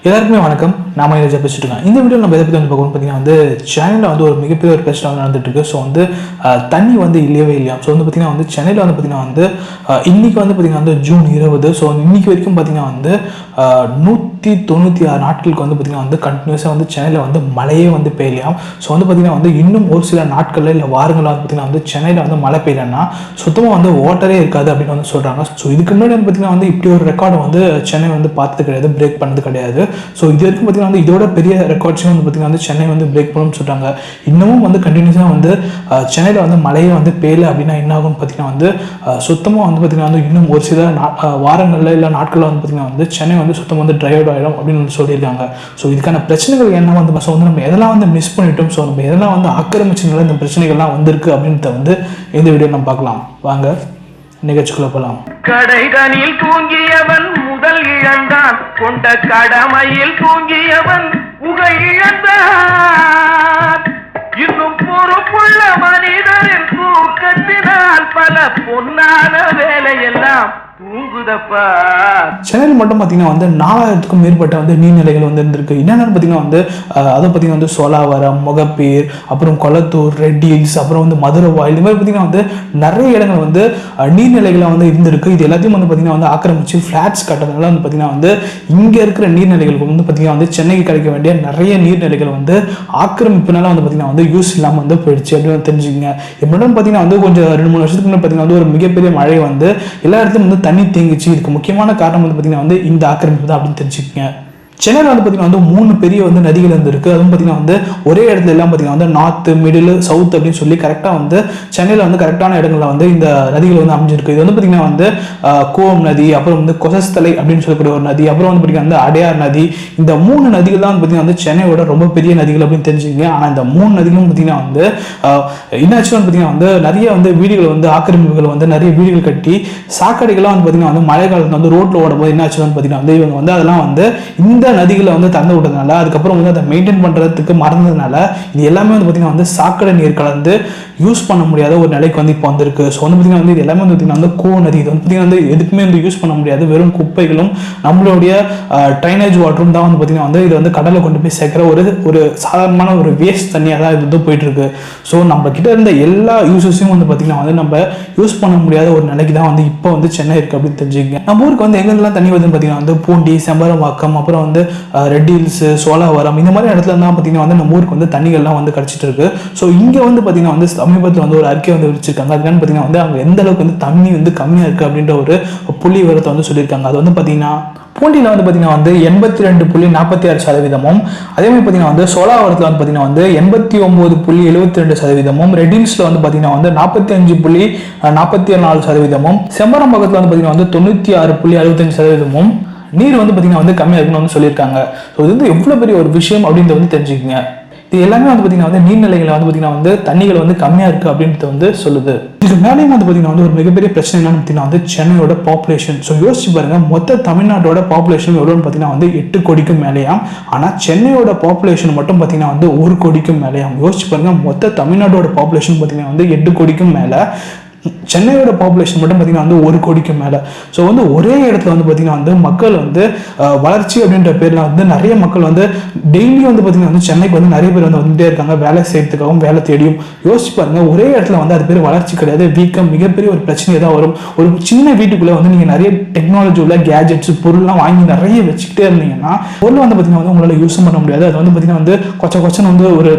எல்லாருக்குமே வணக்கம். நாம இதை பேசிட்டு இருக்கோம். இந்த வீடியோ நம்ம எதை பற்றி வந்து பார்க்கணும் பார்த்தீங்கன்னா சென்னையில் ஒரு மிகப்பெரிய ஒரு பிரச்சனை நடந்துட்டு இருக்கு. ஸோ தண்ணி இல்லவே இல்லையா. ஸோ பார்த்தீங்கன்னா சென்னையில் பார்த்தீங்கன்னா இன்னைக்கு பார்த்தீங்கன்னா ஜூன் 20. ஸோ இன்னைக்கு வரைக்கும் பார்த்தீங்கன்னா 196 நாட்களுக்கு பார்த்தீங்கன்னா கண்டினியூஸாக சென்னையில் மழையே பெய்யலாம். ஸோ பார்த்தீங்கன்னா இன்னும் ஒரு சில நாட்களில் இல்லை வாரங்களில் பார்த்தீங்கன்னா சென்னையில் மழை பெய்யலன்னா சுத்தமாக வாட்டரே இருக்காது அப்படின்னு சொல்கிறாங்க. ஸோ இதுக்கு முன்னாடி பார்த்தீங்கன்னா இப்படி ஒரு ரெக்கார்டு சென்னை பார்த்தது கிடையாது, பிரேக் பண்ணது கிடையாது. ஸோ இது வரைக்கும் பார்த்தீங்கன்னா இதோட பெரிய ரெக்கார்ட்ஸும் பார்த்தீங்கன்னா சென்னை பிரேக் பண்ணணும்னு சொல்கிறாங்க. இன்னமும் கண்டினியூஸாக சென்னையில் மழையே பெய்யல அப்படின்னா என்ன ஆகும்னு பார்த்தீங்கன்னா சுத்தமாக பார்த்தீங்கன்னா இன்னும் ஒரு சில வாரங்களில் இல்லை நாட்களில் பார்த்தீங்கன்னா சென்னை சுத்தமாக ட்ரை அவுட் ஆகிடும் அப்படின்னு சொல்லியிருக்காங்க. ஸோ இதுக்கான பிரச்சனைகள் என்ன நம்ம எதெல்லாம் மிஸ் பண்ணிட்டோம், ஸோ நம்ம எதெல்லாம் ஆக்கிரமிச்சதுனால இந்த பிரச்சனைகள்லாம் வந்திருக்கு அப்படின்றத இந்த வீடியோ நம்ம பார்க்கலாம். வாங்க நிகழ்ச்சிக்குள்ள போகலாம். கடைதனில் தூங்கியவன் முதல் இழந்தான், கொண்ட கடமையில் தூங்கியவன் புகை இழந்தான். இன்னும் பொறுப்புள்ள மனிதரின் தூக்கத்தினால் பல பொன்னான வேலையெல்லாம் தூங்குதப்பா. சென்னையில் மட்டும் பார்த்தீங்கன்னா 4000க்கும் மேற்பட்ட நீர்நிலைகள் இருந்திருக்கு. என்னென்னு பார்த்தீங்கன்னா அதை பார்த்தீங்கன்னா சோலாவரம், முகப்பேர், அப்புறம் கொளத்தூர், ரெட் ஹில்ஸ், அப்புறம் மதுரை வாயில், இது மாதிரி பார்த்தீங்கன்னா நிறைய இடங்கள் நீர்நிலைகளாக இருந்திருக்கு. இது எல்லாத்தையும் பார்த்தீங்கன்னா ஆக்கிரமிச்சு ஃப்ளாட்ஸ் கட்டுறதுனால பார்த்தீங்கன்னா இங்கே இருக்கிற நீர்நிலைகளுக்கு பார்த்தீங்கன்னா சென்னைக்கு கிடைக்க வேண்டிய நிறைய நீர்நிலைகள் ஆக்கிரமிப்புனால பார்த்தீங்கன்னா யூஸ் இல்லாமல் போயிடுச்சு அப்படின்னு தெரிஞ்சுக்கங்க. எப்படின்னு பார்த்தீங்கன்னா கொஞ்சம் 2-3 வருஷத்துக்கு முன்னாடி பார்த்தீங்கன்னா ஒரு மிகப்பெரிய மழை எல்லா இடத்துலையும் தண்ணி தேங்கிச்சு. இதுக்கு முக்கியமான காரணம் பார்த்தீங்கன்னா இந்த ஆக்கிரமிப்பு தான் அப்படின்னு தெரிஞ்சுக்கங்க. சென்னையில் பார்த்தீங்கன்னா 3 பெரிய நதிகள் இருக்கு. அதுவும் பார்த்தீங்கன்னா ஒரே இடத்துல எல்லாம் பார்த்தீங்கன்னா நார்த்து, மிடில், சவுத் அப்படின்னு சொல்லி கரெக்டாக சென்னையில் கரெக்டான இடங்களில் இந்த நதிகள் அமைஞ்சிருக்கு. இது பார்த்தீங்கன்னா கோவம் நதி, அப்புறம் கொசஸ்தலை அப்படின்னு சொல்லக்கூடிய ஒரு நதி, அப்புறம் பார்த்தீங்கன்னா அடையார் நதி. இந்த 3 நதிகள் தான் பார்த்தீங்கன்னா சென்னையோட ரொம்ப பெரிய நதிகள் அப்படின்னு தெரிஞ்சுக்கங்க. ஆனால் இந்த 3 நதிகளும் பார்த்தீங்கன்னா என்னாச்சுன்னு பார்த்தீங்கன்னா நிறைய வீடுகள் ஆக்கிரமிப்புகள் நிறைய வீடுகள் கட்டி சாக்கடைகள்லாம் பார்த்தீங்கன்னா மழை காலத்தில் ரோட்ல ஓடும்போது என்னாச்சுன்னு பார்த்தீங்கன்னா இவங்க அதெல்லாம் இந்த நதிகளை திறந்து விட்டதுனால, அதுக்கப்புறம் அதை மெயின்டைன் பண்றதுக்கு மறந்ததுனால இது எல்லாமே பார்த்தீங்கன்னா சாக்கடை நீர் கலந்து யூஸ் பண்ண முடியாத ஒரு நிலைக்கு இப்போ வந்திருக்கு. ஸோ பார்த்தீங்கன்னா இது எல்லாமே பார்த்தீங்கன்னா கோ நதி. இது பார்த்தீங்கன்னா எதுக்குமே யூஸ் பண்ண முடியாது. வெறும் குப்பைகளும் நம்மளுடைய ட்ரைனேஜ் வாட்டரும் தான் பார்த்தீங்கன்னா இது கடலை கொண்டு போய் சேர்க்கிற ஒரு சாதாரணமான ஒரு வேஸ்ட் தண்ணியாக தான் இது போயிட்டு இருக்கு. ஸோ நம்ம கிட்ட இருந்த எல்லா யூசஸையும் பார்த்தீங்கன்னா நம்ம யூஸ் பண்ண முடியாத ஒரு நிலைக்கு தான் இப்போ சென்னை இருக்கு அப்படின்னு தெரிஞ்சுக்கங்க. நம்ம ஊருக்கு எங்கெல்லாம் தண்ணி வருதுன்னு பார்த்தீங்கன்னா பூண்டி, செம்பரம்பாக்கம், அப்புறம் ரெட் ஹில்ஸ், சோலாவரம், இந்த மாதிரி இடத்துல தான் பார்த்தீங்கன்னா நம்ம ஊருக்கு தண்ணிகள்லாம் கிடைச்சிட்டு இருக்கு. ஸோ இங்கே பார்த்தீங்கன்னா சமீபத்தில் ஒரு அறிக்கை வச்சிருக்காங்க. அது என்னன்னு பார்த்தீங்கன்னா அவங்க எந்த அளவுக்கு தண்ணி கம்மியாக இருக்கு அப்படின்ற ஒரு புள்ளி விவரத்தை சொல்லியிருக்காங்க. அது பார்த்தீங்கன்னா பூண்டியில் பார்த்தீங்கன்னா 82.46%, அதே மாதிரி பார்த்தீங்கன்னா சோலாவரத்தில் பார்த்தீங்கன்னா 89.72%, ரெட் ஹில்ஸ்ல பார்த்தீங்கன்னா 45.44%, செம்பரம்பாக்கத்தில் பார்த்தீங்கன்னா 96.65%, நீர் பார்த்தீங்கன்னா கம்மியாக இருக்குன்னு சொல்லியிருக்காங்க. ஸோ இது எவ்வளோ பெரிய ஒரு விஷயம் அப்படின்றத தெரிஞ்சுக்கங்க. இது எல்லாமே பார்த்தீங்கன்னா நீர்நிலைகளை பார்த்தீங்கன்னா தண்ணிகள் கம்மியாக இருக்கு அப்படின்றது சொல்லுது. இதுக்கு மேலேயும் பார்த்தீங்கன்னா ஒரு மிகப்பெரிய பிரச்சனை என்னன்னு பார்த்தீங்கன்னா சென்னையோட பாப்புலேஷன். ஸோ யோசிச்சு பாருங்க, மொத்த தமிழ்நாட்டோட பாப்புலேஷன் எவ்வளோன்னு பார்த்தீங்கன்னா 8 கோடிக்கும் மேலேயாம். ஆனால் சென்னையோட பாப்புலேஷன் மட்டும் பார்த்தீங்கன்னா 1 கோடிக்கும் மேலேயாம். யோசிச்சு பாருங்க, மொத்த தமிழ்நாட்டோட பாப்புலேஷன் பார்த்தீங்கன்னா 8 கோடிக்கும் மேலே, சென்னையோட பாப்புலேஷன் மட்டும் பார்த்தீங்கன்னா 1 கோடிக்கு மேலே. ஸோ ஒரே இடத்துல பார்த்தீங்கன்னா மக்கள் வளர்ச்சி அப்படின்ற பேரில் நிறைய மக்கள் டெய்லி பார்த்தீங்கன்னா சென்னைக்கு நிறைய பேர் வந்துட்டே இருக்காங்க, வேலை செய்யறதுக்காகவும் வேலை தேடியும். யோசிச்சு பாருங்க, ஒரே இடத்துல அது பேர் வளர்ச்சி கிடையாது, வீக்கம், மிகப்பெரிய ஒரு பிரச்சனை தான் வரும். ஒரு சின்ன வீட்டுக்குள்ள நீங்கள் நிறைய டெக்னாலஜி உள்ள கேஜெட்ஸ் பொருள்லாம் வாங்கி நிறைய வச்சுக்கிட்டே இருந்தீங்கன்னா பொருள் பார்த்தீங்கன்னா உங்களால் யூஸ் பண்ண முடியாது. அது பார்த்தீங்கன்னா கொச்சன்னு ஒரு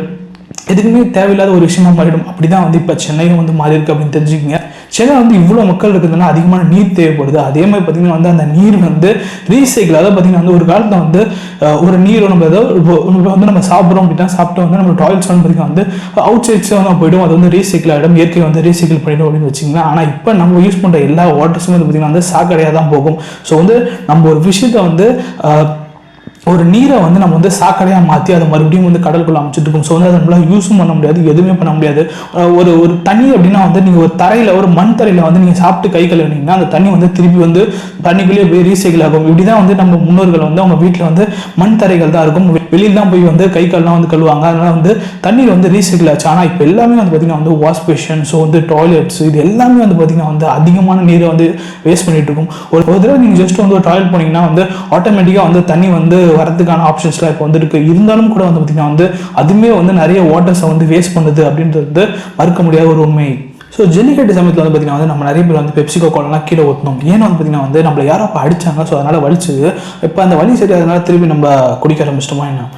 எதுக்குமே தேவையில்லாத ஒரு விஷயமா மாறிடும். அப்படிதான் இப்போ சென்னையும் மாறி இருக்கு அப்படின்னு தெரிஞ்சுக்கங்க. சென்னை இவ்வளோ மக்கள் இருக்கிறதுனால அதிகமான நீர் தேவைப்படுது. அதே மாதிரி பார்த்தீங்கன்னா அந்த நீர் ரீசைக்கிள், அதாவது பார்த்தீங்கன்னா ஒரு காலத்தில் ஒரு நீரை நம்ம ஏதோ நம்ம சாப்பிட்றோம் அப்படின்னா சாப்பிட்டு நம்ம டாய்லெட்ஸ் பார்த்தீங்கன்னா அவுட் சைட்ஸ் போய்டும், அது ரீசைக்கிள் ஆகிடும், இயற்கை ரீசைக்கிள் பண்ணிடும் அப்படின்னு வச்சுக்கலாம். ஆனால் இப்போ நம்ம யூஸ் பண்ணுற எல்லா வாட்டர்ஸும் பார்த்தீங்கன்னா சாக்கடையாக தான் போகும். ஸோ நம்ம ஒரு விஷயத்தை ஒரு நீரை நம்ம சாக்கடையாக மாற்றி அதை மறுபடியும் கடலுக்குள்ள அமைச்சிட்டு இருக்கோம். ஸோ அதை நம்மளால யூஸும் பண்ண முடியாது, எதுவுமே பண்ண முடியாது. ஒரு தண்ணி அப்படின்னா நீங்கள் ஒரு தரையில், ஒரு மண் தரையில் நீங்கள் சாப்பிட்டு கை கழுவினீங்கன்னா அந்த தண்ணி திருப்பி தண்ணிக்குள்ளேயே போய் ரீசைக்கிள் ஆகும். இப்படிதான் நம்ம முன்னோர்கள் அவங்க வீட்டில் மண் தரைகள் தான் இருக்கும். வெளியில் தான் போய் வந்து கை கால்லாம் வந்து கழுவாங்க. அதனால வந்து தண்ணீர் வந்து ரீசைக்கிள் ஆச்சு. ஆனால் இப்போ எல்லாமே வந்து பார்த்தீங்கன்னா வந்து வாஷ் பேஷன், ஸோ வந்து டாய்லெட்ஸ், இது எல்லாமே வந்து பார்த்தீங்கன்னா வந்து அதிகமான நீரை வந்து வேஸ்ட் பண்ணிட்டு இருக்கும். ஒரு தடவை நீங்கள் ஜஸ்ட் வந்து ஒரு டாய்லெட் போனீங்கன்னா வந்து ஆட்டோமேட்டிக்காக வந்து தண்ணி வந்து வரதுக்கான ஆப்ஷன்ஸ்லாம் இப்போ வந்து இருக்கு. இருந்தாலும் கூட வந்து பார்த்தீங்கன்னா வந்து அதுவுமே வந்து நிறைய வாட்டர்ஸை வந்து வேஸ்ட் பண்ணுது அப்படின்றது மறுக்க முடியாத ஒரு உண்மை. ஸோ ஜல்லிக்கட்டு சமயத்தில் வந்து பார்த்தீங்கன்னா வந்து நம்ம நிறைய பேர் வந்து பெப்சிகோ கோலெலாம் கீழே ஊற்றணும். ஏன்னா வந்து பார்த்தீங்கன்னா வந்து நம்மளை யாரோ அப்போ அடிச்சாங்க, ஸோ அதனால் வலிச்சுது. இப்போ அந்த வலி சரி, அதனால திரும்பி நம்ம குடிக்க ஆரம்பிச்சிட்டோமா என்ன?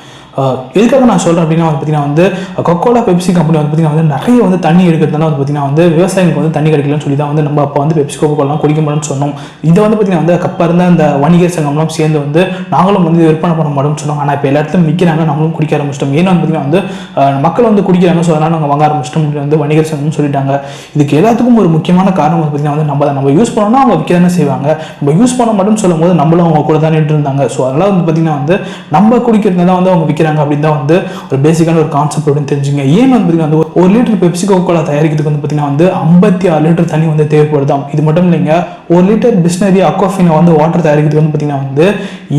எதுக்காக நான் சொல்கிறேன் அப்படின்னா வந்து பார்த்தீங்கன்னா வந்து கொக்கோலா பெப்சி கம்பெனி வந்து பார்த்தீங்கன்னா வந்து நிறைய வந்து தண்ணி எடுக்கிறதுனால வந்து பார்த்தீங்கன்னா வந்து விவசாயிகளுக்கு வந்து தண்ணி கிடைக்கலன்னு சொல்லி தான் வந்து நம்ம அப்போ வந்து பெப்சி கோலெலாம் குடிக்க மாட்டோம்னு சொன்னோம். இதை வந்து பார்த்தீங்கன்னா வந்து அப்போ இருந்த அந்த வணிகர் சங்கம்லாம் சேர்ந்து வந்து நாங்களும் வந்து விற்பனை பண்ண மாட்டோம்னு சொன்னோம். ஆனால் இப்போ எல்லா இடத்துலையும் விற்கிறாங்க, நம்மளும் குடிக்க ஆரம்பிச்சிட்டோம். ஏன்னா வந்து பார்த்தீங்கன்னா வந்து மக்கள் வந்து குடிக்கிறாங்க, ஸோ அதனால் நாங்கள் வாங்க ஆரம்பிச்சிட்டோம் அப்படின்னு வந்து வணிகர் சங்கம்னு சொல்லிட்டாங்க. இதுக்கு எல்லாத்துக்கும் ஒரு முக்கியமான காரணம் வந்து பார்த்தீங்கன்னா வந்து நம்ம யூஸ் பண்ணோம்னா அவங்க விற்க தானே செய்வாங்க. நம்ம யூஸ் பண்ண மாட்டோம்னு சொல்லும் போது நம்மளும் அவங்க கூட தான் நின்று இருந்தாங்க. ஸோ அதனால் வந்து பார்த்தீங்கன்னா வந்து நம்ம குடிக்கிறதுனால தான் வந்து அவங்க விற்கிறாங்க அப்படின்னு தான் வந்து ஒரு பேசிக்கான ஒரு கான்செப்ட் அப்படின்னு தெரிஞ்சுங்க. ஏன் வந்து பார்த்தீங்கன்னா வந்து 1 லிட்டர் பெப்சி கோலா தயாரிக்கிறதுக்கு வந்து பார்த்தீங்கன்னா வந்து 56 லிட்டர் தண்ணி வந்து தேவைப்படுதாம். இது மட்டும் இல்லைங்க, 1 லிட்டர் பிஸ்னரி அக்வாஃபினா வந்து வாட்டர் தயாரிக்கிறதுக்கு வந்து பார்த்தீங்கன்னா வந்து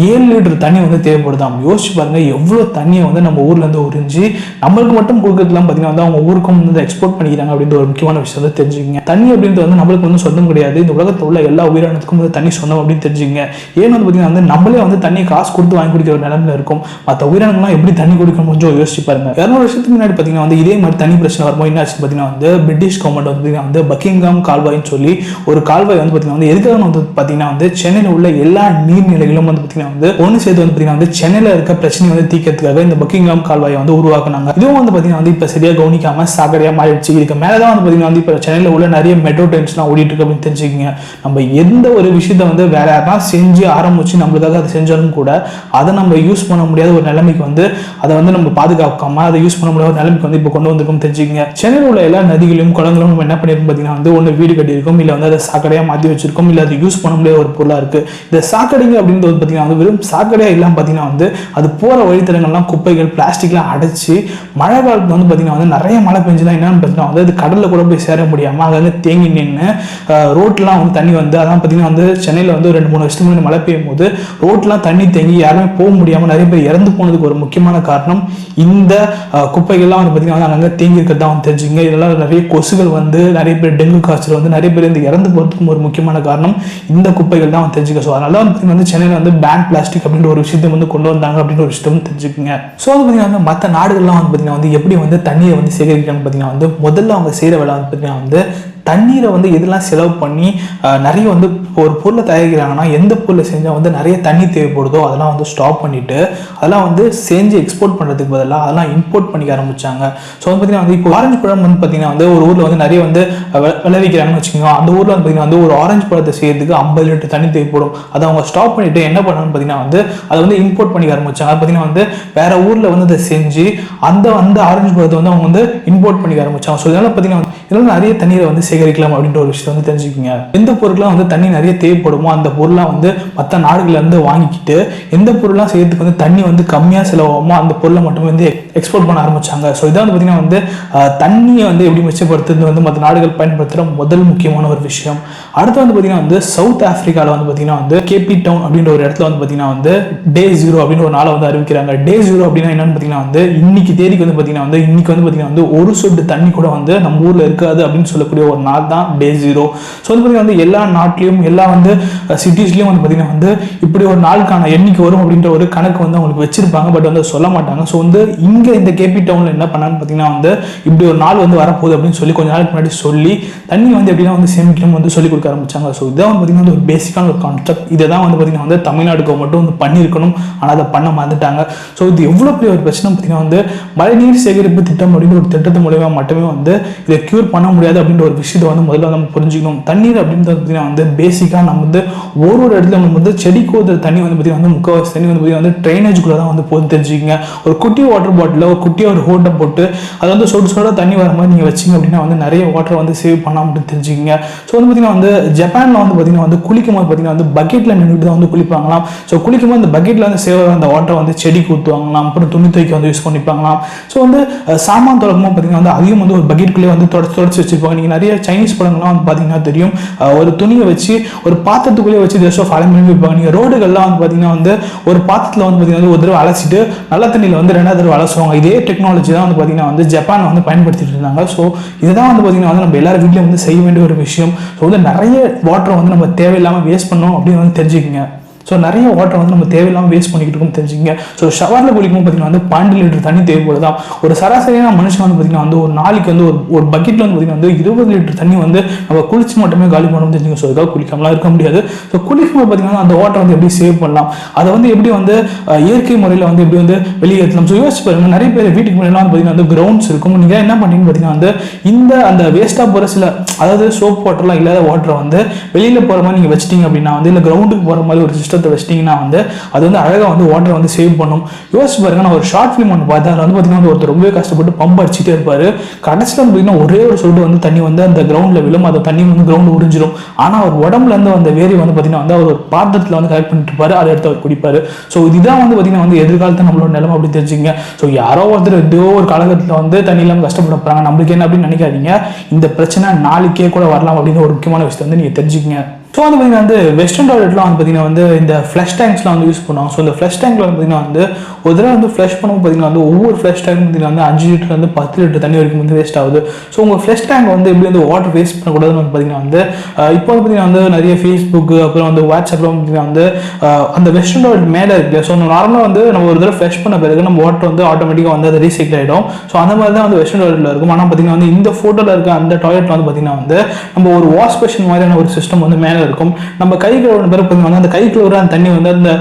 7 லிட்டர் தண்ணி வந்து தேவைப்படுதாம். யோசிச்சு பாருங்க, எவ்வளோ தண்ணியை வந்து நம்ம ஊர்ல இருந்து உறிஞ்சி நம்மளுக்கு மட்டும் கொடுக்கறதுலாம் பார்த்தீங்கன்னா வந்து அவங்க ஊருக்கும் வந்து எக்ஸ்போர்ட் பண்ணிக்கிறாங்க அப்படின்ற ஒரு முக்கியமான விஷயம் வந்து தெரிஞ்சுங்க. தண்ணி அப்படின்றது வந்து நம்மளுக்கு வந்து சொந்தம் கிடையாது, இந்த உலகத்தில் உள்ள எல்லா உயிரினத்துக்கும் வந்து தண்ணி சொந்தம் அப்படின்னு தெரிஞ்சுங்க. ஏன்னு வந்து பார்த்தீங்கன்னா வந்து நம்மளே வந்து தண்ணியை காசு கொடுத்து வாங்கி குடிக்கிற ஒரு நிலைமையில இருக்கும். மற்ற உயிரினங்கள்லாம் எப்படி தண்ணி குடிக்கணும் கொஞ்சம் யோசிச்சு பாருங்க. 200 வருஷத்துக்கு முன்னாடி பார்த்தீங்கன்னா வந்து இதே மாதிரி தண்ணி பிரச்சனை வரும்போது என்ன ஆச்சு பார்த்தீங்கன்னா வந்து பிரிட்டிஷ் கவர்மெண்ட் வந்து வந்து பக்கிங்ஹாம் கால்வாய்ன்னு சொல்லி ஒரு கால்வாய் வந்து பார்த்தீங்கன்னா வந்து எதுக்காக வந்து பார்த்தீங்கன்னா வந்து சென்னையில் உள்ள எல்லா நீர்நிலைகளும் வந்து பார்த்தீங்கன்னா வந்து ஒன்று சேர்த்து வந்து பார்த்தீங்கன்னா வந்து சென்னையில் இருக்க பிரச்சனை வந்து தீர்க்கிறதுக்காக இந்த பக்கிங்ஹாம் கால்வாயை வந்து உருவாக்குனாங்க. இதுவும் வந்து பார்த்தீங்கன்னா வந்து இப்போ சரியாக கவனிக்காம சாக்கடையாக மாறிடுச்சு. இதுக்கு மேலே தான் வந்து பார்த்தீங்கன்னா வந்து இப்போ சென்னையில் உள்ள நிறைய மெட்ரோ ட்ரெயின்ஸ்லாம் ஓடிட்டு இருக்கு அப்படின்னு தெரிஞ்சுக்கிங்க. நம்ம எந்த ஒரு விஷயத்த வந்து வேற யாரெல்லாம் செஞ்சு ஆரம்பிச்சு நம்மளுக்காக அதை செஞ்சாலும் கூட அதை நம்ம யூஸ் பண்ண முடியாத ஒரு நிலைமைக்கு வந்து அதை வந்து நம்ம பாதுகாக்காம அதை யூஸ் பண்ண முடியாத நிலைமைக்கு வந்து இப்போ கொண்டு வந்திருக்கும் தெரிஞ்சுக்கங்க. சென்னையில் உள்ள எல்லா நதிகளையும் குளங்களும் நம்ம என்ன பண்ணிருக்கோம் பார்த்தீங்கன்னா வந்து ஒன்று வீடு கட்டியிருக்கோம், இல்லை வந்து அதை சாக்கடையாக மாற்றி வச்சிருக்கோம், இல்லை அது யூஸ் பண்ண முடியாத ஒரு பொருளாக இருக்கு. இந்த சாக்கடைங்க அப்படின்றது பார்த்தீங்கன்னா வந்து வெறும் சாக்கடையாக இல்லாமல் பார்த்தீங்கன்னா வந்து அது போகிற வழித்தடங்கள்லாம் குப்பைகள் பிளாஸ்டிக்லாம் அடைச்சி மழை காலத்தில் வந்து பார்த்தீங்கன்னா வந்து நிறைய மழை பெஞ்சுலாம் என்னன்னு பார்த்தீங்கன்னா வந்து அது கடலில் கூட போய் சேர முடியாமல் அங்கே தேங்கி நின்று ரோட்லாம் வந்து தண்ணி வந்து அதான் பார்த்தீங்கன்னா வந்து சென்னையில் வந்து 2-3 வருஷத்துக்கு முன்னாடி மழை பெய்யும் போது ரோட்லாம் தண்ணி தேங்கி யாருமே போக முடியாமல் நிறைய பேர் இறந்து போனதுக்கு ஒரு முக்கியமான காரணம் இந்த குப்பைகள்லாம் வந்து பார்த்தீங்கன்னா வந்து அங்கே தேங்கி இருக்கிறது தான் வந்து தெரிஞ்சுங்க. இதெல்லாம் நிறைய கொசுகள் வந்து நிறைய பேர் டெங்கு காய்ச்சல் வந்து நிறைய பேர் இந்த இறந்து போகிறதுக்கும் ஒரு முக்கியமான காரணம் இந்த குப்பைகள் தான் வந்து தெரிஞ்சுக்க. ஸோ அதனால வந்து சென்னையில் வந்து பேன் பிளாஸ்டிக் அப்படின்ற ஒரு விஷயத்தை வந்து கொண்டு வந்தாங்க அப்படின்ற ஒரு விஷயத்தை வந்து தெரிஞ்சுக்குங்க. ஸோ வந்து பார்த்தீங்கன்னா வந்து மற்ற நாடுகள்லாம் வந்து பார்த்தீங்கன்னா வந்து எப்படி வந்து தண்ணியை வந்து சேகரிக்கணும்னு பார்த்தீங்கன்னா வந்து முதல்ல அவங்க செய்கிற வேலை வந்து பார்த்தீங்கன்னா வந்து தண்ணீரை வந்து எதெல்லாம் செலவு பண்ணி நிறைய வந்து ஒரு பொருளை தயாரிக்கிறாங்கன்னா எந்த பொருளை செஞ்சால் வந்து நிறைய தண்ணி தேவைப்படுதோ அதெல்லாம் வந்து ஸ்டாப் பண்ணிவிட்டு அதெல்லாம் வந்து செஞ்சு எக்ஸ்போர்ட் பண்ணுறதுக்கு பதிலாக அதெல்லாம் இம்போர்ட் பண்ணிக்க ஆரம்பிச்சாங்க. ஸோ வந்து பார்த்தீங்கன்னா வந்து இப்போ ஆரஞ்சு பழம் வந்து பார்த்தீங்கன்னா வந்து ஒரு ஊரில் வந்து நிறைய வந்து விளைவிக்கிறாங்கன்னு வச்சுக்கோங்க. அந்த ஊரில் வந்து பார்த்தீங்கன்னா வந்து ஒரு ஆரஞ்சு பழத்தை செய்யறதுக்கு 50 லிட்டர் தண்ணி தேவைப்படும். அதை அவங்க ஸ்டாப் பண்ணிவிட்டு என்ன பண்ணாங்கன்னு பார்த்தீங்கன்னா வந்து அதை வந்து இம்போர்ட் பண்ணிக்க ஆரம்பிச்சாங்க. அது பார்த்தீங்கன்னா வந்து வேற ஊரில் வந்து அதை செஞ்சு அந்த ஆரஞ்சு பழத்தை வந்து அவங்க வந்து இம்போர்ட் பண்ணிக்க ஆரம்பிச்சாங்க. ஸோ இதெல்லாம் பார்த்தீங்கன்னா இதெல்லாம் நிறைய தண்ணீரை வந்து சேகரிக்கலாம் அப்படின்ற ஒரு விஷயத்தை வந்து தெரிஞ்சுக்கோங்க. எந்த பொருட்கள்லாம் வந்து தண்ணி நிறைய தேவைப்படுமோ அந்த பொருள்லாம் வந்து மற்ற நாடுகள்ல இருந்து வாங்கிக்கிட்டு எந்த பொருள்லாம் செய்யறதுக்கு வந்து தண்ணி வந்து கம்மியாக செலவாகுமோ அந்த பொருளை மட்டும் வந்து எக்ஸ்போர்ட் பண்ண ஆரம்பிச்சாங்க. ஸோ இதான் வந்து பார்த்தீங்கன்னா வந்து தண்ணியை வந்து எப்படி மிச்சப்படுத்துறது வந்து மற்ற நாடுகள் பயன்படுத்துகிற முதல் முக்கியமான ஒரு விஷயம். அடுத்து வந்து பார்த்தீங்கன்னா வந்து சவுத் ஆப்பிரிக்காவில் வந்து பார்த்தீங்கன்னா வந்து கேபி டவுன் அப்படின்ற ஒரு இடத்துல வந்து பார்த்தீங்கன்னா வந்து டே 0 அப்படின்னு ஒரு நாளை வந்து அறிவிக்கிறாங்க. டே 0 அப்படின்னா என்னன்னு பார்த்தீங்கன்னா வந்து இன்னைக்கு தேதிக்கு வந்து பார்த்தீங்கன்னா வந்து இன்னைக்கு வந்து பார்த்தீங்கன்னா வந்து ஒரு சொட்டு தண்ணி கூட வந்து நம்ம ஊரில் இருக்காது அப்படின்னு சொல்லக்கூடிய ஒரு நாள் தான் டே 0. ஸோ வந்து பார்த்தீங்கன்னா வந்து எல்லா நாட்டிலையும் எல்லா வந்து சிட்டிஸ்லையும் வந்து பார்த்தீங்கன்னா வந்து இப்படி ஒரு நாளுக்கான எண்ணிக்கை வரும் அப்படின்ற ஒரு கணக்கு வந்து அவங்களுக்கு வச்சிருப்பாங்க. பட் வந்து சொல்ல மாட்டாங்க. ஸோ வந்து இங்கே இந்த கேபி டவுனில் என்ன பண்ணான்னு பார்த்தீங்கன்னா வந்து இப்படி ஒரு நாள் வந்து வரப்போகுது அப்படின்னு சொல்லி கொஞ்ச நாளுக்கு முன்னாடி சொல்லி தண்ணி வந்து எப்படின்னா வந்து சேமிக்கணும் வந்து சொல்லி கொடுக்க ஆரம்பிச்சாங்க. ஸோ இதான் வந்து பார்த்தீங்கன்னா ஒரு பேசிக்கான ஒரு கான்செப்ட். இதை தான் வந்து பார்த்தீங்கன்னா வந்து தமிழ்நாடு கவர்மெண்ட்டும் வந்து பண்ணியிருக்கணும், ஆனால் அதை பண்ண மறந்துட்டாங்க. ஸோ இது எவ்வளோ பெரிய ஒரு பிரச்சனை பார்த்தீங்கன்னா வந்து மழைநீர் சேகரிப்பு திட்டம் அப்படின்னு ஒரு திட்டத்து மூலமா மட்டுமே வந்து இதை கியூர் பண்ண முடியாது அப்படின்ற ஒரு விஷயத்தை வந்து முதல்ல நம்ம புரிஞ்சுக்கணும். தண்ணீர் அப்படின்றது பார்த்தீங்கன்னா வந்து பேசிக்காக நம்ம வந்து ஒரு இடத்துல நம்ம வந்து செடிக்கு ஊற்றுற தண்ணி வந்து பார்த்தீங்கன்னா வந்து முக்கால்வாசி தண்ணி வந்து பார்த்தீங்கன்னா வந்து ட்ரைனேஜுக்குள்ள தான் வந்து போது தெரிஞ்சுக்கங்க. ஒரு குட்டி வாட்டர் பாட்டில் ஒரு குட்டியாக ஒரு ஹோட்டை போட்டு அதை வந்து சொட தண்ணி வர மாதிரி நீங்கள் வச்சிங்க அப்படின்னா வந்து நிறைய வாட்டர் வந்து சேவ் பண்ணலாம் அப்படின்னு தெரிஞ்சுக்கங்க. ஸோ வந்து பார்த்தீங்கன்னா வந்து ஜப்பானில் வந்து பார்த்தீங்கன்னா வந்து குளிக்கும் போது பார்த்தீங்கன்னா வந்து பக்கெட்டில் நின்றுட்டு தான் வந்து குளிப்பாங்களாம். ஸோ குளிக்கும் போது அந்த பக்கெட்டில் வந்து சேவ் அந்த வாட்டரை வந்து செடிக்கு ஊற்றுவாங்களாம், அப்புறம் துணி துவைக்க வந்து யூஸ் பண்ணிப்பாங்களாம். ஸோ வந்து சாமான் தொடக்கமாக பார்த்தீங்கன்னா வந்து அதையும் வந்து ஒரு பக்கெட்டுக்குள்ளேயே வந்து தொடச்சி வச்சிருப்பாங்க. நீங்கள் நிறைய சைனீஸ் படங்கள்லாம் வந்து பார்த்தீங்கன்னா தெரியும், ஒரு துணியை வச்சு ஒரு பாத்திரத்துக்குள்ளேயே வச்சு ஜஸ்ட் ஆஃப் அலை பண்ணி வைப்பாங்க. நீங்கள் ரோடுகள்லாம் வந்து பார்த்தீங்கன்னா வந்து ஒரு பாத்திரத்தில் வந்து பார்த்தீங்கன்னா ஒரு தடவை அலசிட்டு நல்ல தண்ணியில் வந்து 2வது தடவை அலசுவாங்க. இதே டெக்னாலஜி தான் வந்து பார்த்தீங்கன்னா வந்து ஜப்பான் வந்து பயன்படுத்திட்டு இருந்தாங்க. ஸோ இதுதான் வந்து பார்த்தீங்கன்னா வந்து நம்ம எல்லாரும் வீட்லையும் வந்து செய்ய வேண்டிய ஒரு விஷயம். ஸோ வந்து நிறைய வாட்டரை வந்து நம்ம தேவையில்லாமல் வேஸ்ட் பண்ணோம் அப்படின்னு வந்து தெரிஞ்சுக்கங்க. ஸோ நிறைய வாட்டர் வந்து நம்ம தேவையில்லாமல் வேஸ்ட் பண்ணிக்கிட்டு இருக்கோம் தெரிஞ்சுங்க. ஸோ ஷவரில் குளிக்கும் பார்த்தீங்கன்னா வந்து 12 லிட்டர் தண்ணி தேவைப்படுதான். ஒரு சராசரியான மனுஷன் வந்து பார்த்தீங்கன்னா வந்து ஒரு நாளைக்கு வந்து ஒரு பக்கெட்டில் வந்து பார்த்தீங்கன்னா வந்து 20 லிட்டர் தண்ணி வந்து நம்ம குளிச்சு மட்டுமே காலி பண்ணணும் தெரிஞ்சுங்க. ஸோ இதுக்காக குளிக்காமலாம் இருக்க முடியாது. ஸோ குளிக்கும்போது பார்த்தீங்கன்னா அந்த வாட்டர் வந்து எப்படி சேவ் பண்ணலாம், அதை வந்து எப்படி வந்து இயற்கை முறையில் வந்து எப்படி வந்து வெளியேற்றலாம். ஸோ யோசிச்சு பாருங்க, நிறைய பேர் வீட்டுக்கு முன்னாடி வந்து பார்த்தீங்கன்னா வந்து கிரவுண்ட்ஸ் இருக்கும். நீங்கள் என்ன பண்ணீங்கன்னு பார்த்தீங்கன்னா வந்து அந்த வேஸ்ட்டாக போகிற சில, அதாவது சோப் வாட்டர்லாம் இல்லாத வாட்டரை வந்து வெளியில் போகிற மாதிரி நீங்கள் வச்சிட்டீங்க அப்படின்னா வந்து இல்லை கிரவுண்டுக்கு போகிற மாதிரி ஒரு சிஸ்டம் வச்சிட்டீங்கன்னா வந்து அது வந்து அழகாக வந்து வாட்டர் வந்து சேவ் பண்ணும். யோசிச்சு பாருங்க, நான் ஒரு ஷார்ட் ஃபிலிம் ஒன்று பார்த்தேன். அதில் வந்து பார்த்தீங்கன்னா ஒருத்தர் ரொம்பவே கஷ்டப்பட்டு பம்ப் அடிச்சுட்டே இருப்பாரு. கடைசியில் வந்து பார்த்தீங்கன்னா ஒரே ஒரு சொட்டு வந்து தண்ணி வந்து அந்த கிரவுண்டில் விழும். அந்த தண்ணி வந்து கிரவுண்ட் உறிஞ்சிடும். ஆனால் அவர் உடம்புல இருந்து அந்த வேரி வந்து பார்த்தீங்கன்னா வந்து அவர் ஒரு பாத்திரத்தில் வந்து கலெக்ட் பண்ணிட்டு இருப்பாரு. அதை எடுத்து அவர் குடிப்பாரு. ஸோ இதுதான் வந்து பார்த்தீங்கன்னா வந்து எதிர்காலத்தில் நம்மளோட நிலைமை அப்படி தெரிஞ்சுங்க. ஸோ யாரோ ஒருத்தர் ஏதோ ஒரு காலகட்டத்தில் வந்து தண்ணி இல்லாமல் கஷ்டப்பட போறாங்க, நம்மளுக்கு என்ன அப்படின்னு நினைக்காதீங்க. இந்த பிரச்சனை நாளைக்கே கூட வரலாம் அப்படின்னு ஒரு முக்கியமான விஷயத்தை வந்து நீங்கள் தெரிஞ்சுக்கங்க. ஸோ வந்து பார்த்தீங்கன்னா வந்து வெஸ்டர்ன் டாய்லெட்லாம் வந்து பார்த்தீங்கன்னா வந்து இந்த ஃப்ளஷ் டேங்க்ஸ்லாம் வந்து யூஸ் பண்ணுவாங்க. ஸோ இந்த ஃப்ளஷ் டேங்க்ல வந்து பார்த்தீங்கன்னா வந்து ஒரு தடவை வந்து ஃப்ளஷ் பண்ணும்போது பார்த்தீங்கன்னா வந்து ஒவ்வொரு ஃப்ளஷ் டேங்க் பார்த்தீங்கன்னா வந்து 5 லிட்டர் வந்து 10 லிட்டர் தண்ணி வரைக்கும் வந்து வேஸ்ட் ஆகுது. ஸோ உங்கள் ஃப்ளஷ் டேங்க் வந்து எப்படி வந்து வாட்டர் வேஸ்ட் பண்ணக்கூடாதுன்னு வந்து பார்த்தீங்கன்னா வந்து இப்போ வந்து பார்த்தீங்கன்னா வந்து நிறைய ஃபேஸ்புக் அப்புறம் வந்து வாட்ஸ்அப்லாம் பார்த்தீங்கன்னா வந்து அந்த வெஸ்டர்ன் டாய்லெட் மேலே இருக்கு. ஸோ நார்மலாக வந்து நம்ம ஒரு தடவை ஃப்ளஷ் பண்ண பிறகு நம்ம வாட்டர் வந்து ஆட்டோமேட்டிக்காக வந்து அது ரீசைக்கிள் ஆகிடும். ஸோ அந்த மாதிரி தான் வந்து வெஸ்டர்ன் டாய்லெட்டில் இருக்கும். ஆனால் பார்த்தீங்கன்னா வந்து இந்த ஃபோட்டோவில் இருக்க அந்த டாய்லெட்டில் வந்து பார்த்தீங்கன்னா வந்து நம்ம ஒரு வாஷ் பேஷன் மாதிரியான ஒரு சிஸ்டம் வந்து மேலே இருக்கும். நம்ம கை கழுவுன பிறகு பார்த்தீங்கன்னா அந்த கை கழுவுற அந்த தண்ணி வந்து அந்த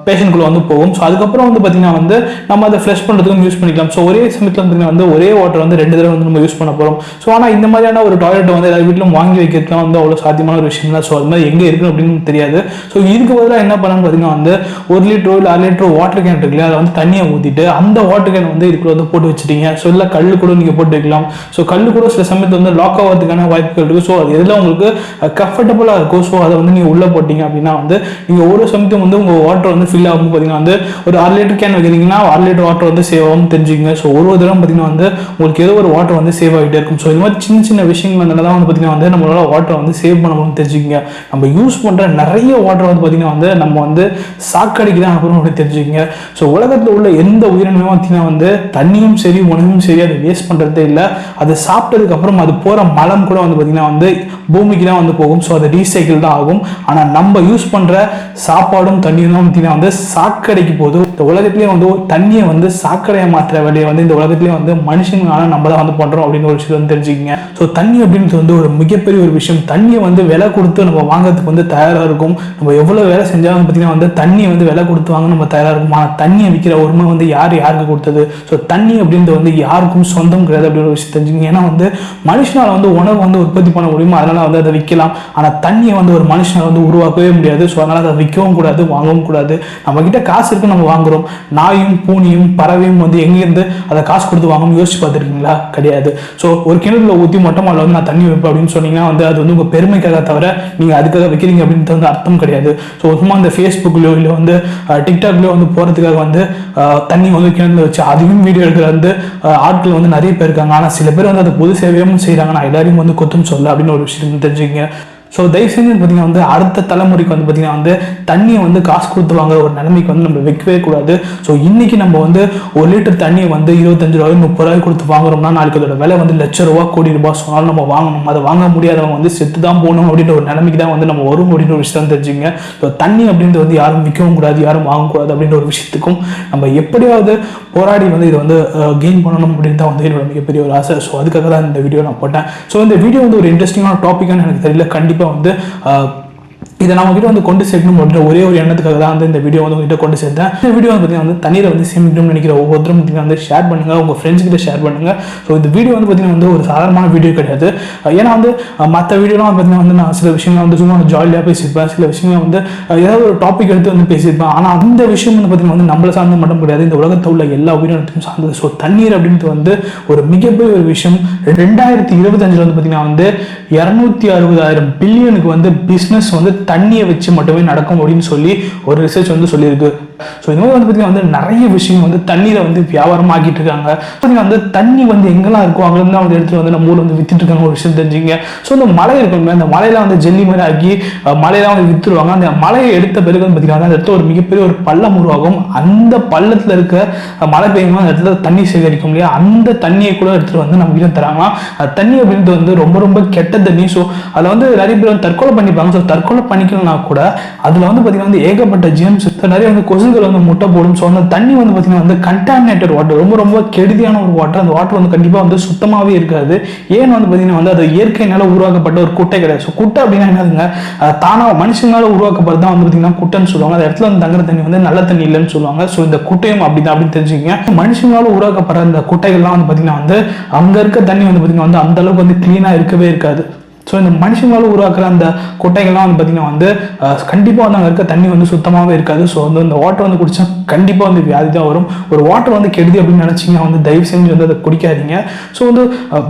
பேஷண்ட்குள்ளே வந்து போகும். ஸோ அதுக்கப்புறம் வந்து பார்த்தீங்கன்னா வந்து நம்ம அதை ஃப்ரெஷ் பண்ணுறதுக்கும் யூஸ் பண்ணிக்கலாம். ஸோ ஒரே சமயத்தில் பார்த்தீங்கன்னா வந்து ஒரே வாட்டர் வந்து 2 தடவை வந்து நம்ம யூஸ் பண்ண போகிறோம். ஸோ ஆனால் இந்த மாதிரியான ஒரு டாய்லெட் வந்து எல்லா வீட்டிலும் வாங்கி வைக்கிறதுலாம் வந்து அவ்வளோ சாத்தியமான ஒரு விஷயம் இல்லை. ஸோ அது மாதிரி எங்கே இருக்குது அப்படின்னு தெரியாது. ஸோ இதுக்கு பதிலாக என்ன பண்ணணும்னு பார்த்தீங்கன்னா வந்து 1 லிட்டரோ இல்லை 6 லிட்டரோ வாட்டர் கேன் இருக்குல்லையா, அதை வந்து தண்ணியை ஊற்றிட்டு அந்த வாட்டர் கேன் வந்து இதுக்குள்ள வந்து போட்டு வச்சுட்டீங்க. ஸோ இல்லை கல் கூட நீங்கள் போட்டு வைக்கலாம். ஸோ கல் கூட சில சமயத்தில் வந்து லாக் ஆகிறதுக்கான வாய்ப்புகள் இருக்குது. ஸோ அது எதில் உங்களுக்கு கம்ஃபர்டபுளாக இருக்கும். ஸோ அதை வந்து நீங்கள் உள்ளே போட்டிங்க அப்படின்னா வந்து நீங்கள் ஒரு சமயத்தும் வந்து உங்கள் வாட்டர் வந்து ஃபில் ஆகும். பார்த்தீங்கன்னா வந்து ஒரு 6 லிட்டர் கேன் வைக்கிறீங்கன்னா 6 லிட்டர் வாட்டர் வந்து சேவ் ஆகும் தெரிஞ்சுங்க. ஸோ ஒரு தடவை பார்த்தீங்கன்னா வந்து உங்களுக்கு ஏதோ ஒரு வாட்டர் வந்து சேவ் ஆகிட்டே இருக்கும். ஸோ இது மாதிரி சின்ன சின்ன விஷயங்கள் தான் வந்து பார்த்தீங்கன்னா வந்து நம்மளால வாட்டர் வந்து சேவ் பண்ண முடியும்னு தெரிஞ்சுக்கங்க. நம்ம யூஸ் பண்ணுற நிறைய வாட்டர் வந்து பார்த்தீங்கன்னா வந்து நம்ம வந்து சாக்கடைக்கு தான் அனுப்பணும் அப்படின்னு தெரிஞ்சுக்கங்க. ஸோ உலகத்தில் உள்ள எந்த உயிரினமும் பார்த்தீங்கன்னா வந்து தண்ணியும் சரி உணவும் சரி அதை வேஸ்ட் பண்ணுறதே இல்லை. அது சாப்பிட்டதுக்கு அப்புறம் அது போகிற மலம் கூட வந்து பார்த்தீங்கன்னா வந்து பூமிக்கு தான் வந்து போகும். ஸோ அது ரீசைக்கிள் தான் ஆகும். ஆனால் நம்ம யூஸ் பண்ணுற சாப்பாடும் தண்ணியும் தான் பார்த்தீங்கன்னா வந்து சாக்கடைக்கு போகுது. இந்த உலகத்திலேயே வந்து தண்ணியை வந்து சாக்கடையை மாற்ற வேலையை வந்து இந்த உலகத்திலேயே வந்து மனுஷங்களால நம்ம தான் வந்து பண்ணுறோம் அப்படின்னு ஒரு விஷயம் வந்து தெரிஞ்சுக்கங்க. ஸோ தண்ணி அப்படின்றது வந்து ஒரு மிகப்பெரிய ஒரு விஷயம். தண்ணியை வந்து விலை கொடுத்து நம்ம வாங்குறதுக்கு வந்து தயாராக இருக்கும். நம்ம எவ்வளோ வேலை செஞ்சாலும் பார்த்தீங்கன்னா வந்து தண்ணியை வந்து விலை கொடுத்து வாங்க நம்ம தயாராக இருக்கும். ஆனால் தண்ணியை விற்கிற உரிமை வந்து யாருக்கு கொடுத்தது? ஸோ தண்ணி அப்படின்றது வந்து யாருக்கும் சொந்தம் கிடையாது அப்படின்னு ஒரு விஷயம் தெரிஞ்சுங்க. ஏன்னா வந்து மனுஷனால் வந்து உணவு வந்து உற்பத்தி பண்ண முடியுமா, அதனால வந்து அதை விற்கலாம். ஆனால் தண்ணியை வந்து ஒரு மனுஷனால் வந்து உருவாக்கவே முடியாது. ஸோ அதனால அதை விற்கவும் கூடாது, வாங்கவும் கூடாது. நம்ம கிட்ட காசு இருக்கு, நம்ம வாங்குறோம். நாயும் பூனியும் பறவையும் வந்து எங்கேருந்து அதை காசு கொடுத்து வாங்கணும் யோசிச்சு பார்த்துருக்கீங்களா? கிடையாது. ஸோ ஒரு கிணறுல ஊற்றி மொட்டை மாடல வந்து நான் தண்ணி வைப்பேன் அப்படின்னு சொன்னீங்கன்னா வந்து அது வந்து உங்கள் பெருமைக்காக தவிர நீங்கள் அதுக்காக வைக்கிறீங்க அப்படின்றது வந்து அர்த்தம் கிடையாது. ஸோ சும்மா அந்த ஃபேஸ்புக்லையோ இல்லை வந்து டிக்டாக்லையோ வந்து போகிறதுக்காக வந்து தண்ணி வந்து கிணறுல வச்சு அதையும் வீடியோ எடுக்கிற வந்து ஆட்கள் வந்து நிறைய பேர் இருக்காங்க. ஆனால் சில பேர் வந்து அதை பொது சேவையும் செய்கிறாங்க. நான் எல்லாரையும் வந்து கொத்தும் சொல்ல அப்படின்னு ஒரு விஷயம் தெரிஞ்சுக்கங்க. ஸோ தயவு செஞ்சு பார்த்தீங்கன்னா வந்து அடுத்த தலைமுறைக்கு வந்து பார்த்தீங்கன்னா வந்து தண்ணியை வந்து காசு கொடுத்து வாங்குற ஒரு நிலைமைக்கு வந்து நம்ம வைக்கவே கூடாது. ஸோ இன்னைக்கு நம்ம வந்து 1 லிட்டர் தண்ணியை வந்து 25 ரூபாய் 30 ரூபாய் கொடுத்து வாங்குறோம்னா நாளைக்கு அதோட விலை வந்து ₹1,00,000 கோடி ரூபாய் சொன்னாலும் நம்ம வாங்கணும். அதை வாங்க முடியாதவங்க வந்து செத்து தான் போகணும் அப்படின்ற ஒரு நிலைமைக்கு தான் வந்து நம்ம வரும் அப்படின்ற ஒரு விஷயம் தெரிஞ்சுங்க. ஸோ தண்ணி அப்படின்றது வந்து யாரும் விற்கவும் கூடாது, யாரும் வாங்கக்கூடாது அப்படின்ற ஒரு விஷயத்துக்கும் நம்ம எப்படியாவது போராடி வந்து இதை வந்து கெயின் பண்ணணும் அப்படின்னு தான் வந்து என்னோட மிகப்பெரிய ஒரு ஆசை. ஸோ அதுக்காக தான் இந்த வீடியோ நான் போட்டேன். ஸோ இந்த வீடியோ வந்து ஒரு இன்ட்ரெஸ்டிங்கான டாபிக்னு எனக்கு தெரியல. கண்டிப்பாக வந்து இதை நான் உங்ககிட்ட வந்து கொண்டு சேர்க்கணும் அப்படின்ற ஒரே ஒரு எண்ணத்துக்காக தான் வந்து இந்த வீடியோ வந்து உங்ககிட்ட கொண்டு சேர்த்தேன். இந்த வீடியோ வந்து பார்த்தீங்கன்னா வந்து தண்ணீரை வந்து சேமிக்கணும்னு நினைக்கிற ஒவ்வொருத்தரும் பார்த்தீங்கன்னா வந்து ஷேர் பண்ணுங்கள், உங்கள் ஃப்ரெண்ட்ஸ் கிட்ட ஷேர் பண்ணுங்கள். ஸோ இந்த வீடியோ வந்து பார்த்தீங்கன்னா வந்து ஒரு சாதாரணமான வீடியோ கிடையாது. ஏன்னா வந்து மற்ற வீடியோலாம் பார்த்தீங்கன்னா வந்து நான் சில விஷயங்கள் வந்து சும்மா ஜாலியாக பேசியிருப்பேன், சில விஷயங்கள் வந்து ஏதாவது ஒரு டாபிக் எடுத்து வந்து பேசியிருப்பேன். ஆனால் அந்த விஷயம் வந்து பார்த்தீங்கன்னா வந்து நம்மளை சார்ந்து மட்டும் கிடையாது, இந்த உலகத்தில் உள்ள எல்லா உயிரினத்தையும் சார்ந்தது. ஸோ தண்ணீர் அப்படின்றது வந்து ஒரு மிகப்பெரிய ஒரு விஷயம். 2025 வந்து பார்த்தீங்கன்னா வந்து 260,000 பில்லியனுக்கு வந்து பிஸ்னஸ் வந்து தண்ணியை வச்சு மட்டுமே நடக்கும் அப்படின்னு சொல்லி ஒரு ரிசர்ச் வந்து சொல்லியிருக்கு. ஸோ இந்த மாதிரி வந்து பார்த்தீங்கன்னா வந்து நிறைய விஷயம் வந்து தண்ணீரை வந்து வியாபாரம் ஆக்கிட்டு இருக்காங்க. பார்த்தீங்கன்னா வந்து தண்ணி வந்து எங்கெல்லாம் இருக்கும் அங்கேருந்து வந்து எடுத்துட்டு வந்து நம்ம ஊரில் வந்து வித்துட்டு இருக்காங்க ஒரு விஷயம் தெரிஞ்சுங்க. ஸோ இந்த மலை இருக்குங்க, அந்த மலையெல்லாம் வந்து ஜெல்லி மாதிரி ஆக்கி மலையெல்லாம் வந்து வித்துருவாங்க. அந்த மலையை எடுத்த பிறகு வந்து பார்த்தீங்கன்னா அந்த இடத்துல ஒரு மிகப்பெரிய ஒரு பள்ளம் உருவாகும். அந்த பள்ளத்தில் இருக்க மழை பெய்யும் அந்த இடத்துல தண்ணி சேகரிக்கும் இல்லையா, அந்த தண்ணியை கூட எடுத்துட்டு வந்து நம்ம வீட்டில் தராங்க. தண்ணி அப்படின்றது வந்து ரொம்ப ரொம்ப கெட்ட தண்ணி. ஸோ அதில் வந்து நிறைய பேர் வந்து தற்கொலை பண்ணிப்பாங்க. ஸோ தற்கொலை பண்ணிக்கலனா கூட அதில் வந்து பார்த்தீங்கன்னா வந்து ஏகப்பட்ட ஜேம்ஸ் நிறைய வந்து கொசுகள் வந்து முட்டை போடும். ஸோ அந்த தண்ணி வந்து பார்த்தீங்கன்னா வந்து கண்டாமினேட்டட் வாட்டர், ரொம்ப ரொம்ப கெடுதியான ஒரு வாட்டர். அந்த வாட்டர் வந்து கண்டிப்பாக வந்து சுத்தமாகவே இருக்காது. ஏன்னு வந்து பார்த்தீங்கன்னா வந்து அது இயற்கையினால உருவாக்கப்பட்ட ஒரு குட்டை கிடையாது. ஸோ குட்டை அப்படின்னா என்னதுங்க, தானாக மனுஷங்களால உருவாக்கப்படுறது தான் வந்து பார்த்தீங்கன்னா குட்டைன்னு சொல்லுவாங்க. அந்த இடத்துல வந்து தங்குற தண்ணி வந்து நல்ல தண்ணி இல்லைன்னு சொல்லுவாங்க. ஸோ இந்த குட்டையும் அப்படிதான் அப்படின்னு தெரிஞ்சுக்கங்க. மனுஷங்களால உருவாக்கப்படுற அந்த குட்டைகள்லாம் வந்து பார்த்தீங்கன்னா வந்து அங்கே இருக்க தண்ணி வந்து பார்த்தீங்கன்னா வந்து அந்த அளவுக்கு வந்து கிளீனாக இருக்கவே இருக்காது. ஸோ இந்த மனுஷங்களால உருவாக்குற அந்த குட்டைகள்லாம் வந்து பார்த்தீங்கன்னா வந்து கண்டிப்பாக வந்து அங்கே இருக்க தண்ணி வந்து சுத்தமாகவே இருக்காது. ஸோ வந்து இந்த வாட்டர் வந்து குடிச்சா கண்டிப்பாக வந்து வியாதி தான் வரும். ஒரு வாட்டர் வந்து கெடுதி அப்படின்னு நினச்சிங்கன்னா வந்து தயவு செஞ்சு வந்து அதை குடிக்காதீங்க. ஸோ வந்து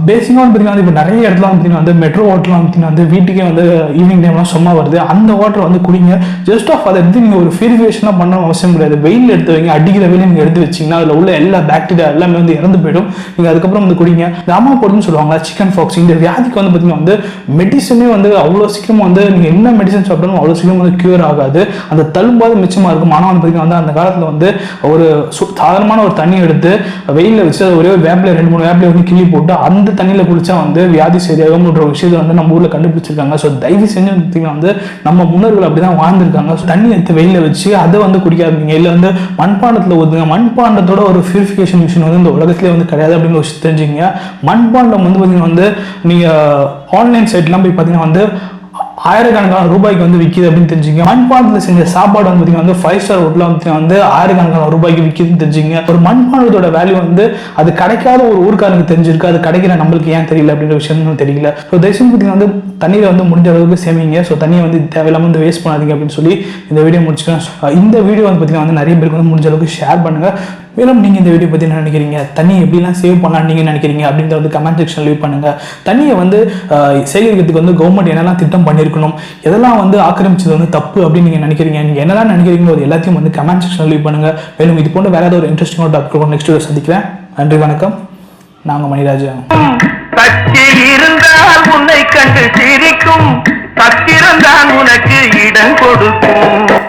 பேசிக்காக வந்து பார்த்தீங்கன்னா இப்போ நிறைய இடத்துல வந்து பார்த்தீங்கன்னா வந்து மெட்ரோ வாட்டர்லாம் பார்த்தீங்கன்னா வந்து வீட்டுக்கே வந்து ஈவினிங் டைம்லாம் சும்மா வருது. அந்த வாட்டர் வந்து குடிங்க. ஜஸ்ட் ஆஃப் அதை எடுத்து நீங்கள் ஒரு பியூரிஃபிகேஷனாக பண்ண அவசியம் கிடையாது. வெயில் எடுத்து வைங்க, அடிக்கிற வெயில் நீங்கள் எடுத்து வச்சிங்கன்னா அதில் உள்ள எல்லா பாக்டீரியா எல்லாமே வந்து இறந்து போயிடும். நீங்கள் அதுக்கப்புறம் வந்து குடிங்க. அம்மா போடுன்னு சொல்லுவாங்க சிக்கன் ஃபாக்ஸ், இந்த வியாதிக்கு வந்து பார்த்தீங்கன்னா வந்து மெடிசனே வந்து அவ்வளோ சீக்கிரம் வந்து நீங்கள் என்ன மெடிசன் சாப்பிட்டாலும் அவ்வளோ சீக்கிரம் வந்து கியூர் ஆகாது. அந்த தழும்பாவது மிச்சமாக இருக்கும். ஆனால் வந்து பார்த்தீங்கன்னா வந்து அந்த காலத்தில் வந்து ஒரு சாதாரணமான ஒரு தண்ணி எடுத்து வெயிலில் வச்சு ஒரே ஒரு வேப்பில் 2-3 வேப்பில் வந்து கிள்ளி போட்டு அந்த தண்ணியில் குளிச்சா வந்து வியாதி சரியாகும்ன்ற ஒரு விஷயத்தை வந்து நம்ம ஊரில் கண்டுபிடிச்சிருக்காங்க. ஸோ தயவு செஞ்சு பார்த்தீங்கன்னா வந்து நம்ம முன்னோர்கள் அப்படிதான் வாழ்ந்திருக்காங்க. ஸோ தண்ணி எடுத்து வெயிலில் வச்சு அதை வந்து குடிக்காதீங்க. இல்லை வந்து மண்பாண்டத்தில் ஊற்றுங்க. மண்பாண்டத்தோட ஒரு பியூரிஃபிகேஷன் மிஷின் வந்து இந்த உலகத்திலே வந்து கிடையாது அப்படின்னு ஒரு விஷயம் தெரிஞ்சுங்க. மண்பாண்டம் வந்து பார்த்தீங்கன்னா வந்து நீங்கள் ஆன்லைன் சைட்லாம் போய் பார்த்தீங்கன்னா வந்து ஆயிரக்கணக்கான ரூபாய்க்கு வந்து விற்கிது அப்படின்னு தெரிஞ்சுங்க. மண்பாண்டத்தில் செஞ்ச சாப்பாடு வந்து பார்த்தீங்கன்னா வந்து 5 ஸ்டார் ஹோட்டலில் வந்து ஆயிரக்கணக்கான ரூபாய்க்கு விற்கிதுன்னு தெரிஞ்சுங்க. ஒரு மண்பாண்டத்தோட வேல்யூ வந்து அது கிடைக்காத ஒரு ஊருக்காரனுக்கு தெரிஞ்சிருக்கு, அது கிடைக்கிற நம்மளுக்கு ஏன் தெரியல அப்படின்ற விஷயம் தெரியல. ஸோ தயவுசெய்து பார்த்தீங்கன்னா வந்து தண்ணியை வந்து முடிஞ்ச அளவுக்கு சேமிங்க. ஸோ தண்ணியை வந்து தேவையில்லாமல் வந்து வேஸ்ட் பண்ணாதீங்க அப்படின்னு சொல்லி இந்த வீடியோ முடிச்சுக்கிறேன். இந்த வீடியோ வந்து பார்த்தீங்கன்னா வந்து நிறைய பேருக்கு வந்து முடிஞ்ச அளவுக்கு ஷேர் பண்ணுங்க. மேலும் நீங்கள் இந்த வீடியோ பற்றி என்ன நினைக்கிறீங்க, தண்ணி எப்படிலாம் சேவ் பண்ணலாம் நீங்கள் நினைக்கிறீங்க அப்படின்றத வந்து கமெண்ட் செக்ஷன் லீவ் பண்ணுங்கள். தண்ணியை வந்து சேகரிக்கிறதுக்கு வந்து கவர்மெண்ட் என்னெல்லாம் திட்டம் பண்ணியிருக்கணும், எதெல்லாம் வந்து ஆக்கிரமிச்சது வந்து தப்பு அப்படின்னு நீங்கள் நினைக்கிறீங்க, நீங்கள் என்னெல்லாம் நினைக்கிறீங்களோ அது எல்லாத்தையும் வந்து கமெண்ட் செக்ஷன் லீவ் பண்ணுங்கள். மேலும் இது போன்ற வேற ஏதாவது ஒரு இன்ட்ரெஸ்டிங்காக டாக்டர் நெக்ஸ்ட் வீடியோ சந்திக்கிறேன். நன்றி, வணக்கம். நாங்கள் மணிராஜா. கட்சி இருந்தால் உன்னை கண்டு சிரிக்கும், கத்திரந்தான் உனக்கு இடம் கொடுக்கும்.